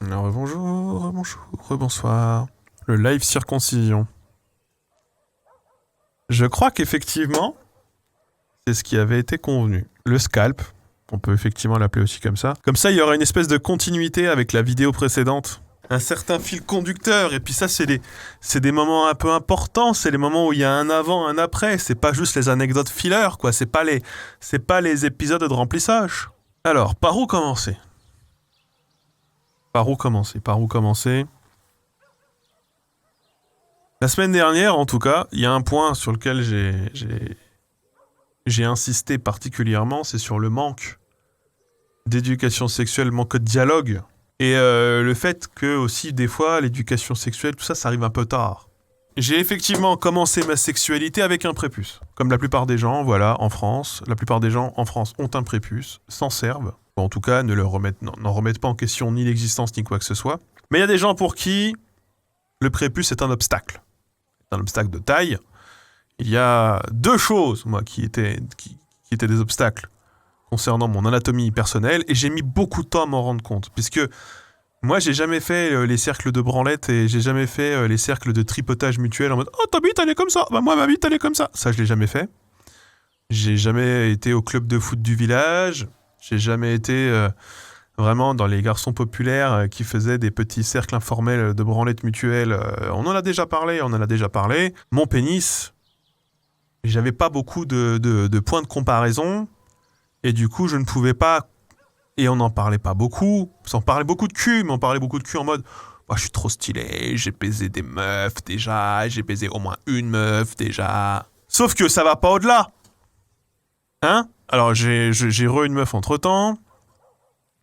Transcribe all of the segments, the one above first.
Alors, bonsoir. Le live circoncision. Je crois qu'effectivement, c'est ce qui avait été convenu. Le scalp, on peut effectivement l'appeler aussi comme ça. Comme ça, il y aura une espèce de continuité avec la vidéo précédente. Un certain fil conducteur. Et puis ça, c'est des moments un peu importants. C'est les moments où il y a un avant, un après. C'est pas juste les anecdotes filler, quoi. C'est pas les épisodes de remplissage. Alors, par où commencer ? La semaine dernière, en tout cas, il y a un point sur lequel j'ai insisté particulièrement, c'est sur le manque d'éducation sexuelle, manque de dialogue. Et le fait que, aussi, des fois, l'éducation sexuelle, tout ça, ça arrive un peu tard. J'ai effectivement commencé ma sexualité avec un prépuce. Comme la plupart des gens, voilà, en France, la plupart des gens en France ont un prépuce, s'en servent. En tout cas, n'en remettent pas en question ni l'existence ni quoi que ce soit. Mais il y a des gens pour qui le prépuce est un obstacle. C'est un obstacle de taille. Il y a deux choses, moi, qui étaient des obstacles concernant mon anatomie personnelle, et j'ai mis beaucoup de temps à m'en rendre compte, puisque moi, j'ai jamais fait les cercles de branlette et j'ai jamais fait les cercles de tripotage mutuel en mode « Oh, ta bite, elle est comme ça. Bah, moi, ma bite, elle est comme ça. » Ça, je l'ai jamais fait. J'ai jamais été au club de foot du village. J'ai jamais été vraiment dans les garçons populaires qui faisaient des petits cercles informels de branlette mutuelle. On en a déjà parlé. Mon pénis, j'avais pas beaucoup de points de comparaison. Et du coup, je ne pouvais pas... Et on n'en parlait pas beaucoup. On parlait beaucoup de cul, mais on parlait beaucoup de cul en mode je suis trop stylé, j'ai baisé des meufs déjà, j'ai baisé au moins une meuf déjà. Sauf que ça va pas au-delà. Hein ? Alors, j'ai une meuf entre-temps,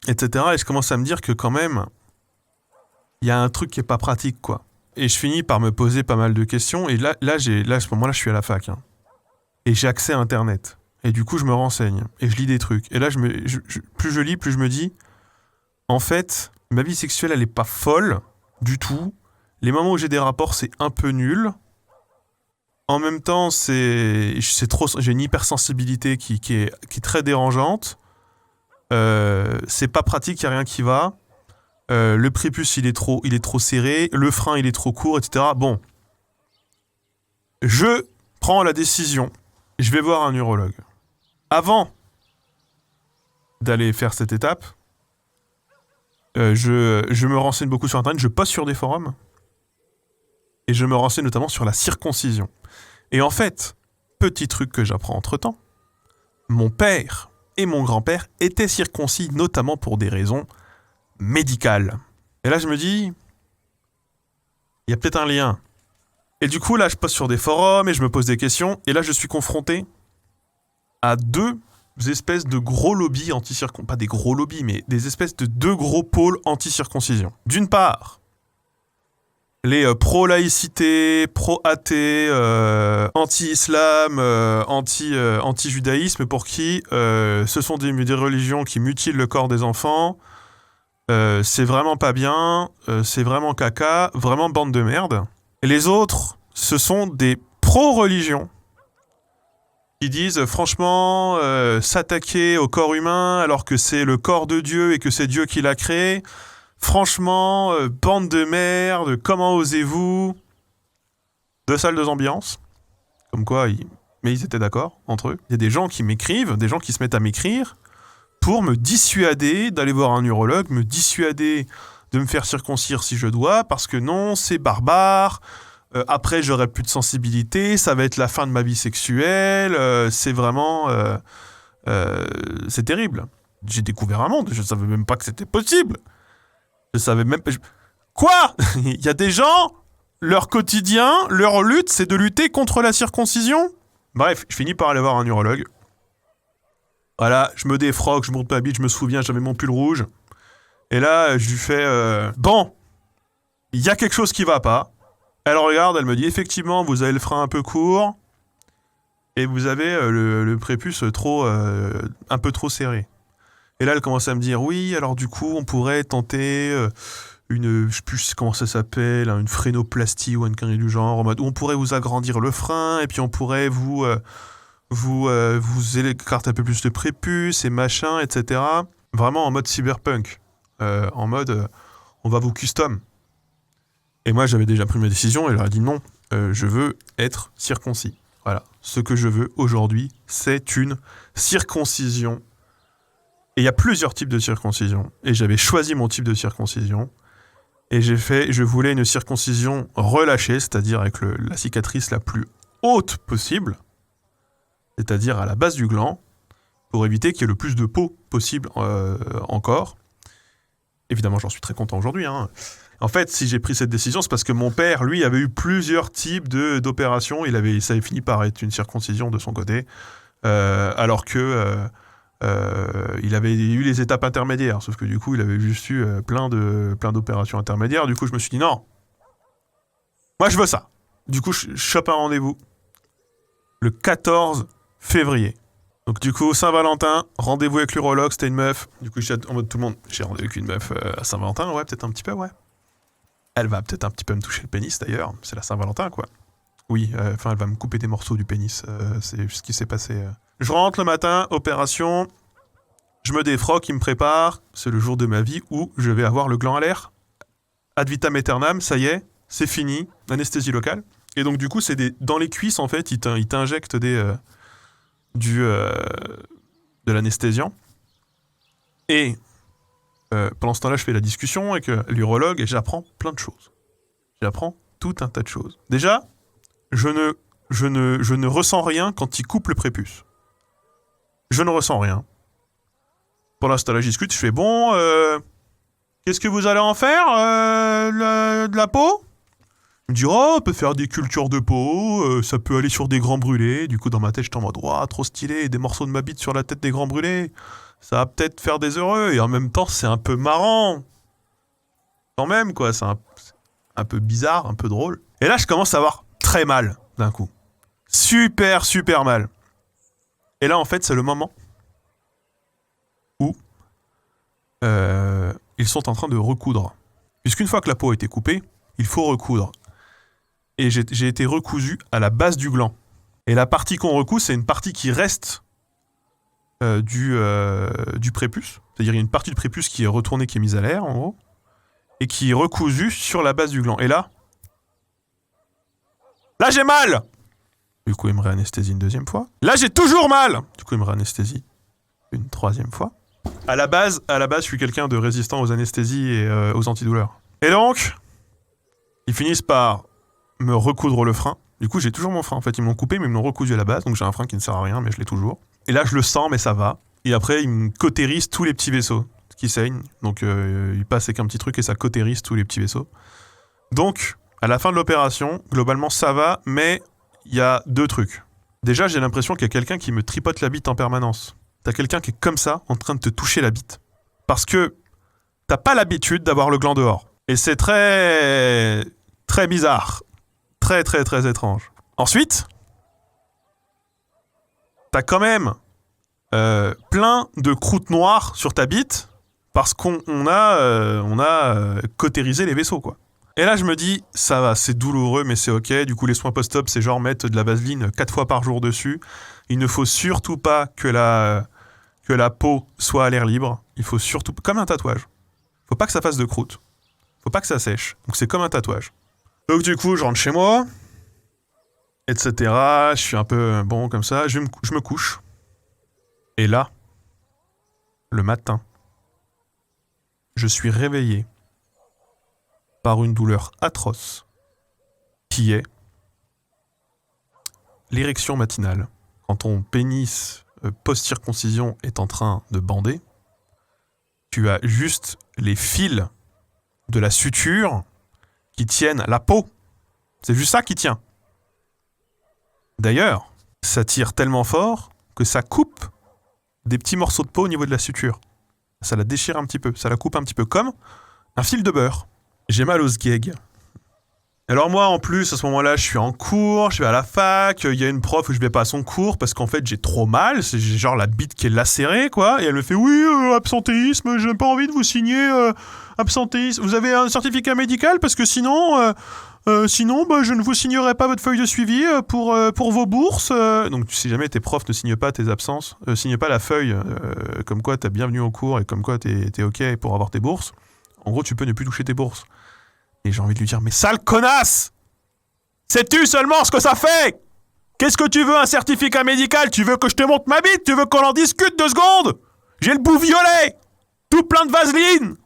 etc. Et je commence à me dire que quand même, il y a un truc qui est pas pratique, quoi. Et je finis par me poser pas mal de questions. Et là à ce moment-là, je suis à la fac. Hein. Et j'ai accès à Internet. Et du coup, je me renseigne. Et je lis des trucs. Et là, plus je lis, plus je me dis, en fait, ma vie sexuelle, elle est pas folle du tout. Les moments où j'ai des rapports, c'est un peu nul. En même temps, j'ai une hypersensibilité qui est très dérangeante. C'est pas pratique, il n'y a rien qui va. Le prépuce, il est trop serré. Le frein, il est trop court, etc. Bon. Je prends la décision. Je vais voir un urologue. Avant d'aller faire cette étape, je me renseigne beaucoup sur Internet. Je poste sur des forums. Et je me renseigne notamment sur la circoncision. Et en fait, petit truc que j'apprends entre-temps, mon père et mon grand-père étaient circoncis, notamment pour des raisons médicales. Et là, je me dis, il y a peut-être un lien. Et du coup, là, je poste sur des forums et je me pose des questions. Et là, je suis confronté à deux espèces de gros lobbies anti-circoncision. Pas des gros lobbies, mais des espèces de deux gros pôles anti-circoncision. D'une part, les pro-laïcité, pro-athée, anti-islam, anti-judaïsme, pour qui ce sont des religions qui mutilent le corps des enfants. C'est vraiment pas bien, c'est vraiment caca, vraiment bande de merde. Et les autres, ce sont des pro-religions qui disent franchement, s'attaquer au corps humain alors que c'est le corps de Dieu et que c'est Dieu qui l'a créé... Franchement, bande de merde, comment osez-vous ? Deux salles, deux ambiances. Comme quoi, mais ils étaient d'accord entre eux. Il y a des gens qui m'écrivent, des gens qui se mettent à m'écrire pour me dissuader d'aller voir un urologue, me dissuader de me faire circoncire si je dois, parce que non, c'est barbare. Après, j'aurai plus de sensibilité, ça va être la fin de ma vie sexuelle. C'est vraiment... c'est terrible. J'ai découvert un monde, je ne savais même pas que c'était possible. Je savais même pas... Quoi ? Il y a des gens, leur quotidien, leur lutte, c'est de lutter contre la circoncision ? Bref, je finis par aller voir un urologue. Voilà, je me défroque, je monte ma bite, je me souviens, j'avais mon pull rouge. Et là, je lui fais... Bon, il y a quelque chose qui va pas. Elle regarde, elle me dit, effectivement, vous avez le frein un peu court. Et vous avez le prépuce un peu trop serré. Et là, elle commence à me dire, oui, alors du coup, on pourrait tenter je sais plus comment ça s'appelle, une frénoplastie ou une connerie du genre, en mode où on pourrait vous agrandir le frein, et puis on pourrait vous écarter un peu plus le prépuce et machin, etc. Vraiment en mode cyberpunk. En mode, on va vous custom. Et moi, j'avais déjà pris ma décision et je leur ai dit non, je veux être circoncis. Voilà, ce que je veux aujourd'hui, c'est une circoncision. Et il y a plusieurs types de circoncision. Et j'avais choisi mon type de circoncision. Et je voulais une circoncision relâchée, c'est-à-dire avec la cicatrice la plus haute possible, c'est-à-dire à la base du gland, pour éviter qu'il y ait le plus de peau possible encore. Évidemment, j'en suis très content aujourd'hui. En fait, si j'ai pris cette décision, c'est parce que mon père, lui, avait eu plusieurs types d'opérations. Ça avait fini par être une circoncision de son côté, alors que il avait eu les étapes intermédiaires. Sauf que du coup, il avait juste eu plein d'opérations intermédiaires. Du coup, je me suis dit non, moi je veux ça. Du coup, je chope un rendez-vous le 14 février. Donc du coup, Saint-Valentin, rendez-vous avec l'urologue, c'était une meuf. Du coup, j'étais en mode tout le monde, j'ai rendez-vous avec une meuf à Saint-Valentin, ouais, peut-être un petit peu, ouais. Elle va peut-être un petit peu me toucher le pénis d'ailleurs, c'est la Saint-Valentin quoi. Oui, elle va me couper des morceaux du pénis, c'est ce qui s'est passé. Je rentre le matin, opération, je me défroque, il me prépare, c'est le jour de ma vie où je vais avoir le gland à l'air. Ad vitam aeternam, ça y est, c'est fini, anesthésie locale. Et donc du coup, dans les cuisses en fait, ils t'injectent de l'anesthésiant. Et pendant ce temps-là, je fais la discussion avec l'urologue et j'apprends plein de choses. J'apprends tout un tas de choses. Déjà, je ne ressens rien quand il coupe le prépuce. Je ne ressens rien. Pendant ce temps-là, je discute, je fais bon, qu'est-ce que vous allez en faire de la peau? Il me dit, oh, on peut faire des cultures de peau, ça peut aller sur des grands brûlés. Du coup, dans ma tête, j'étais en mode, oh, trop stylé, des morceaux de ma bite sur la tête des grands brûlés. Ça va peut-être faire des heureux. Et en même temps, c'est un peu marrant. Quand même, quoi, c'est un peu bizarre, un peu drôle. Et là, je commence à avoir très mal, d'un coup. Super, super mal. Et là, en fait, c'est le moment où ils sont en train de recoudre. Puisqu'une fois que la peau a été coupée, il faut recoudre. Et j'ai été recousu à la base du gland. Et la partie qu'on recoue, c'est une partie qui reste du prépuce. C'est-à-dire il y a une partie du prépuce qui est retournée, qui est mise à l'air, en gros, et qui est recousue sur la base du gland. Et là j'ai mal. Du coup, il me réanesthésie une deuxième fois. Là, j'ai toujours mal. Du coup, il me réanesthésie une troisième fois. À la base, je suis quelqu'un de résistant aux anesthésies et aux antidouleurs. Et donc, ils finissent par me recoudre le frein. Du coup, j'ai toujours mon frein. En fait, ils m'ont coupé, mais ils me l'ont recousu à la base. Donc, j'ai un frein qui ne sert à rien, mais je l'ai toujours. Et là, je le sens, mais ça va. Et après, ils me cautérisent tous les petits vaisseaux qui saignent. Donc, ils passent avec un petit truc et ça cautérise tous les petits vaisseaux. Donc, à la fin de l'opération, globalement, ça va, mais il y a deux trucs. Déjà, j'ai l'impression qu'il y a quelqu'un qui me tripote la bite en permanence. T'as quelqu'un qui est comme ça, en train de te toucher la bite. Parce que t'as pas l'habitude d'avoir le gland dehors. Et c'est très, très bizarre. Très, très, très étrange. Ensuite, t'as quand même plein de croûtes noires sur ta bite parce qu'on a cautérisé les vaisseaux, quoi. Et là, je me dis, ça va, c'est douloureux, mais c'est ok. Du coup, les soins post-op, c'est genre mettre de la vaseline 4 fois par jour dessus. Il ne faut surtout pas que la peau soit à l'air libre. Il faut surtout... Comme un tatouage. Faut pas que ça fasse de croûte. Faut pas que ça sèche. Donc, c'est comme un tatouage. Donc, du coup, je rentre chez moi, etc. Je suis un peu bon comme ça. Je me couche. Et là, le matin, je suis réveillé par une douleur atroce qui est l'érection matinale. Quand ton pénis post-circoncision est en train de bander, tu as juste les fils de la suture qui tiennent la peau. C'est juste ça qui tient. D'ailleurs, ça tire tellement fort que ça coupe des petits morceaux de peau au niveau de la suture. Ça la déchire un petit peu, ça la coupe un petit peu comme un fil de beurre. J'ai mal aux sgeg. Alors moi, en plus, à ce moment-là, je suis en cours, je vais à la fac, il y a une prof où je vais pas à son cours parce qu'en fait, j'ai trop mal, j'ai genre la bite qui est lacérée, quoi, et elle me fait « Oui, absentéisme, j'ai pas envie de vous signer absentéisme. Vous avez un certificat médical parce que sinon, je ne vous signerai pas votre feuille de suivi pour vos bourses. » Donc, si jamais tes profs ne signent pas tes absences, signent pas la feuille comme quoi t'es bienvenu au cours et comme quoi t'es OK pour avoir tes bourses, En gros, tu peux ne plus toucher tes bourses. Et j'ai envie de lui dire, mais sale connasse! Sais-tu seulement ce que ça fait? Qu'est-ce que tu veux, un certificat médical? Tu veux que je te montre ma bite? Tu veux qu'on en discute 2 secondes? J'ai le bout violet! Tout plein de vaseline!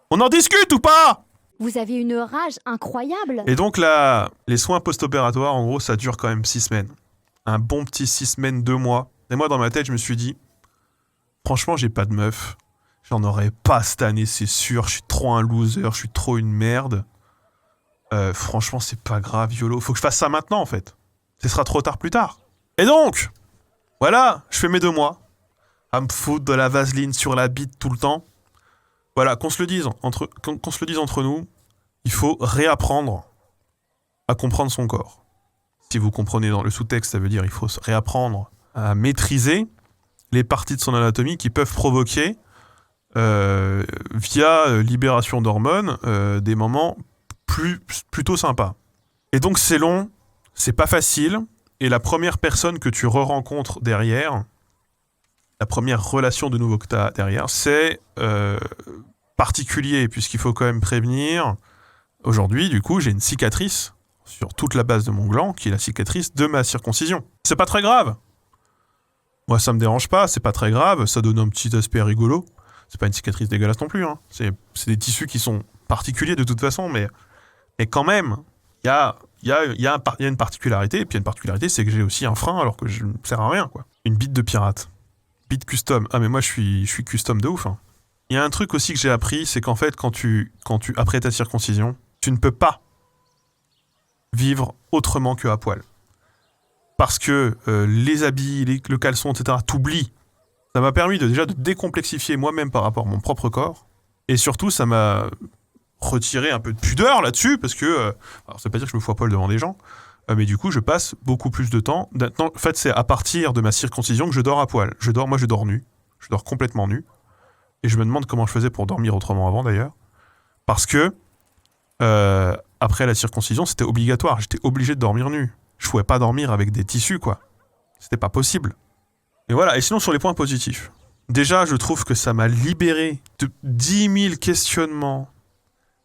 On en discute ou pas? Vous avez une rage incroyable. Et donc là, les soins post-opératoires, en gros, ça dure quand même 6 semaines. Un bon petit 6 semaines, 2 mois. Et moi, dans ma tête, je me suis dit, franchement, j'ai pas de meuf. J'en aurai pas cette année, c'est sûr. Je suis trop un loser, je suis trop une merde. Franchement, c'est pas grave, YOLO. Faut que je fasse ça maintenant, en fait. Ce sera trop tard plus tard. Et donc, voilà, je fais mes 2 mois. À me foutre de la vaseline sur la bite tout le temps. Voilà, qu'on se le dise entre nous, il faut réapprendre à comprendre son corps. Si vous comprenez dans le sous-texte, ça veut dire il faut réapprendre à maîtriser les parties de son anatomie qui peuvent provoquer, via libération d'hormones, des moments plutôt sympas. Et donc c'est long, c'est pas facile, et la première personne que tu re-rencontres derrière, la première relation de nouveau que tu as derrière, c'est particulier, puisqu'il faut quand même prévenir. Aujourd'hui, du coup, j'ai une cicatrice sur toute la base de mon gland, qui est la cicatrice de ma circoncision. C'est pas très grave. Moi, ça me dérange pas, c'est pas très grave, ça donne un petit aspect rigolo. C'est pas une cicatrice dégueulasse non plus, hein. C'est des tissus qui sont particuliers de toute façon, mais quand même, il y a une particularité, et puis une particularité, c'est que j'ai aussi un frein alors que je ne sers à rien, quoi. Une bite de pirate. Bite custom. Ah mais moi je suis custom de ouf, hein. Il y a un truc aussi que j'ai appris, c'est qu'en fait, quand tu après ta circoncision, tu ne peux pas vivre autrement que à poil. Parce que les habits, le caleçon, etc., t'oublies. Ça m'a permis déjà de décomplexifier moi-même par rapport à mon propre corps. Et surtout, ça m'a retiré un peu de pudeur là-dessus, parce que... alors, ça veut pas dire que je me fous à poil devant des gens, mais du coup, je passe beaucoup plus de temps... Maintenant, en fait, c'est à partir de ma circoncision que je dors à poil. Moi, je dors nu. Je dors complètement nu. Et je me demande comment je faisais pour dormir autrement avant, d'ailleurs. Parce que, après la circoncision, c'était obligatoire. J'étais obligé de dormir nu. Je pouvais pas dormir avec des tissus, quoi. C'était pas possible. Et voilà. Et sinon, sur les points positifs. Déjà, je trouve que ça m'a libéré de 10 000 questionnements,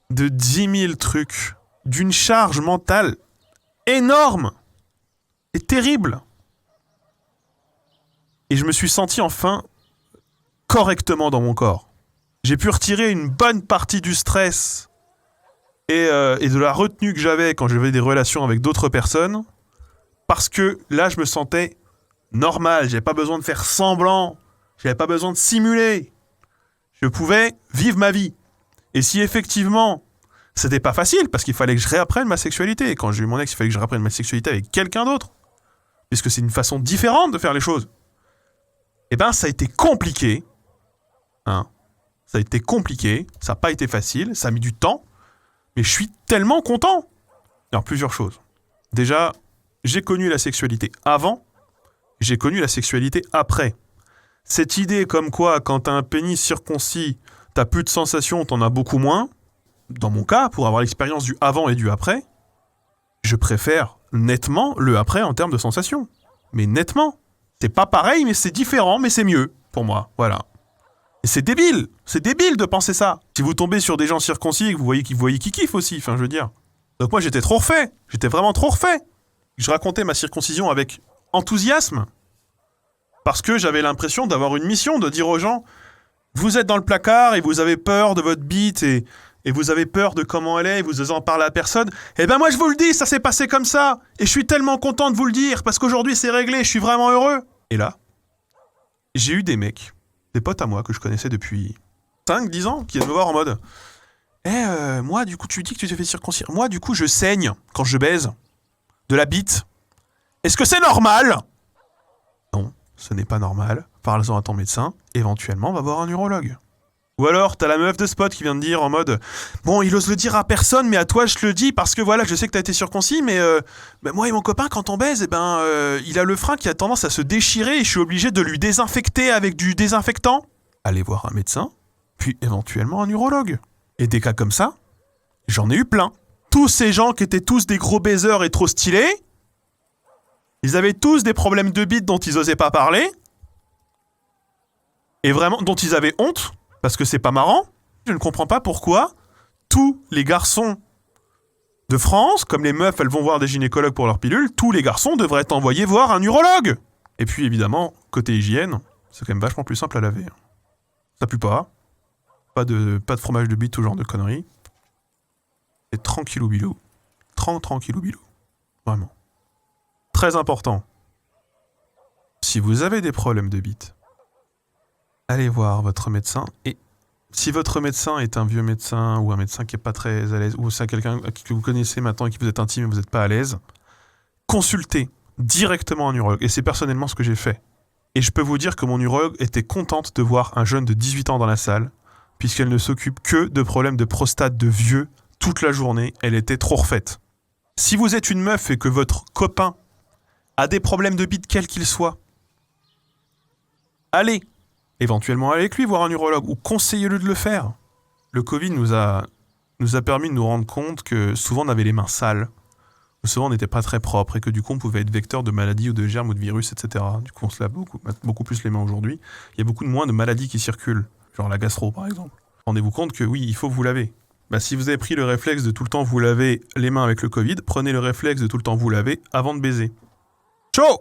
de 10 000 trucs, d'une charge mentale énorme et terrible. Et je me suis senti enfin correctement dans mon corps. J'ai pu retirer une bonne partie du stress et de la retenue que j'avais quand j'avais des relations avec d'autres personnes, parce que là, je me sentais normal. J'avais pas besoin de faire semblant. J'avais pas besoin de simuler. Je pouvais vivre ma vie. Et si effectivement, c'était pas facile, parce qu'il fallait que je réapprenne ma sexualité. Et quand j'ai eu mon ex, il fallait que je réapprenne ma sexualité avec quelqu'un d'autre. Puisque c'est une façon différente de faire les choses. Eh ben, ça a été compliqué. Hein. Ça a été compliqué. Ça n'a pas été facile. Ça a mis du temps. Mais je suis tellement content. Alors, plusieurs choses. Déjà, j'ai connu la sexualité avant. J'ai connu la sexualité après. Cette idée comme quoi, quand t'as un pénis circoncis, t'as plus de sensations, t'en as beaucoup moins. Dans mon cas, pour avoir l'expérience du avant et du après, je préfère nettement le après en termes de sensations. Mais nettement. C'est pas pareil, mais c'est différent, mais c'est mieux pour moi. Voilà. Et c'est débile de penser ça. Si vous tombez sur des gens circoncis et que vous voyez qu'ils kiffent aussi, enfin je veux dire. Donc moi j'étais trop refait. J'étais vraiment trop refait. Je racontais ma circoncision avec enthousiasme. Parce que j'avais l'impression d'avoir une mission, de dire aux gens, vous êtes dans le placard et vous avez peur de votre bite et vous avez peur de comment elle est et vous osez en parler à personne. Eh ben moi je vous le dis, ça s'est passé comme ça. Et je suis tellement content de vous le dire parce qu'aujourd'hui c'est réglé, je suis vraiment heureux. Et là, j'ai eu des mecs, des potes à moi que je connaissais depuis 5-10 ans, qui viennent me voir en mode moi du coup tu dis que tu t'es fait circoncire. Moi du coup je saigne quand je baise de la bite. Est-ce que c'est normal ? Non, ce n'est pas normal. Parle-en à ton médecin, éventuellement va voir un urologue. Ou alors, t'as la meuf de spot qui vient de dire en mode bon, il ose le dire à personne, mais à toi je te le dis parce que voilà, je sais que t'as été circoncis, mais moi et mon copain, quand on baise, il a le frein qui a tendance à se déchirer et je suis obligé de lui désinfecter avec du désinfectant. Allez voir un médecin, puis éventuellement un urologue. Et des cas comme ça, j'en ai eu plein. Tous ces gens qui étaient tous des gros baiseurs et trop stylés, ils avaient tous des problèmes de bite dont ils osaient pas parler, et vraiment, dont ils avaient honte, parce que c'est pas marrant, Je ne comprends pas pourquoi tous les garçons de France, comme les meufs, elles vont voir des gynécologues pour leurs pilules, tous les garçons devraient être envoyés voir un urologue. Et puis évidemment, côté hygiène, c'est quand même vachement plus simple à laver. Ça pue pas. Pas de fromage de bite, tout genre de conneries. Et tranquillou bilou. Tranquillou bilou. Vraiment. Très important. Si vous avez des problèmes de bite, allez voir votre médecin. Et si votre médecin est un vieux médecin ou un médecin qui n'est pas très à l'aise, ou c'est quelqu'un que vous connaissez maintenant et qui vous êtes intime et vous n'êtes pas à l'aise, consultez directement un urologue. Et c'est personnellement ce que j'ai fait. Et je peux vous dire que mon urologue était contente de voir un jeune de 18 ans dans la salle, puisqu'elle ne s'occupe que de problèmes de prostate de vieux toute la journée. Elle était trop refaite. Si vous êtes une meuf et que votre copain a des problèmes de bite quels qu'ils soient, allez éventuellement avec lui voir un urologue ou conseillez-le de le faire. Le Covid nous a permis de nous rendre compte que souvent on avait les mains sales, ou souvent on n'était pas très propre et que du coup on pouvait être vecteur de maladies ou de germes ou de virus, etc. Du coup on se lave beaucoup plus les mains aujourd'hui. Il y a beaucoup moins de maladies qui circulent, genre la gastro par exemple. Rendez-vous compte que oui, il faut vous laver. Si vous avez pris le réflexe de tout le temps vous laver les mains avec le Covid, prenez le réflexe de tout le temps vous laver avant de baiser. Ciao!